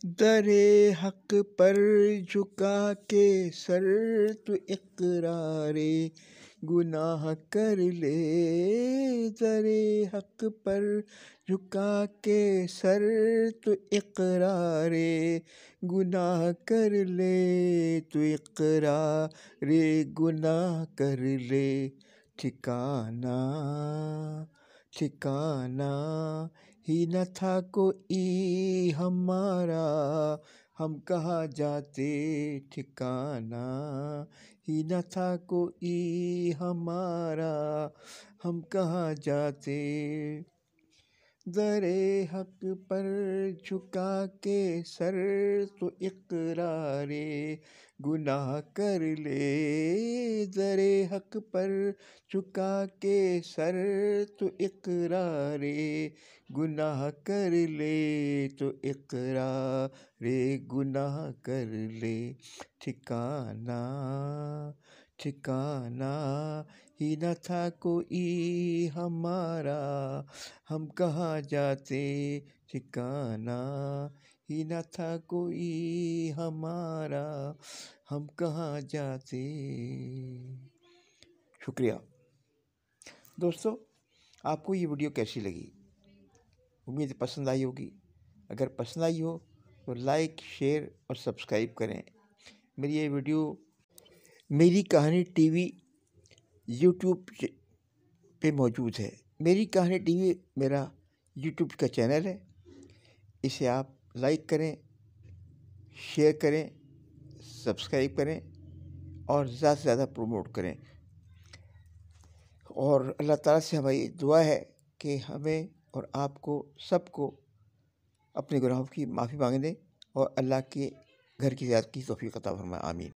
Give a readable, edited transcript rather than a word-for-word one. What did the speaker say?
दरे हक पर झुका के सर तू इकरारे गुनाह कर ले। दरे हक पर झुका के सर तू इकरारे गुनाह कर ले। तू इकरारे गुनाह कर ले। ठिकाना ठिकाना ही न था कोई हमारा, हम कहाँ जाते। ठिकाना ही न था कोई हमारा, हम कहाँ जाते। दरे हक पर झुका के सर तो इकरारे गुनाह कर ले। दरे हक पर झुका के सर तो इकरारे गुनाह कर ले। तो इकरारे गुनाह कर ले। ठिकाना ठिकाना ही न था कोई हमारा, हम कहाँ जाते। ठिकाना ही न था कोई हमारा, हम कहाँ जाते। शुक्रिया दोस्तों, आपको ये वीडियो कैसी लगी? उम्मीद है पसंद आई होगी। अगर पसंद आई हो तो लाइक, शेयर और सब्सक्राइब करें। मेरी ये वीडियो मेरी कहानी टीवी यूट्यूब पे मौजूद है। मेरी कहानी टीवी मेरा यूट्यूब का चैनल है। इसे आप लाइक करें, शेयर करें, सब्सक्राइब करें और ज़्यादा से ज़्यादा प्रमोट करें। और अल्लाह ताला से हमारी दुआ है कि हमें और आपको सबको अपने गुनाहों की माफ़ी मांगने और अल्लाह के घर की ज़ियारत की तौफीक अता फरमाए। आमीन।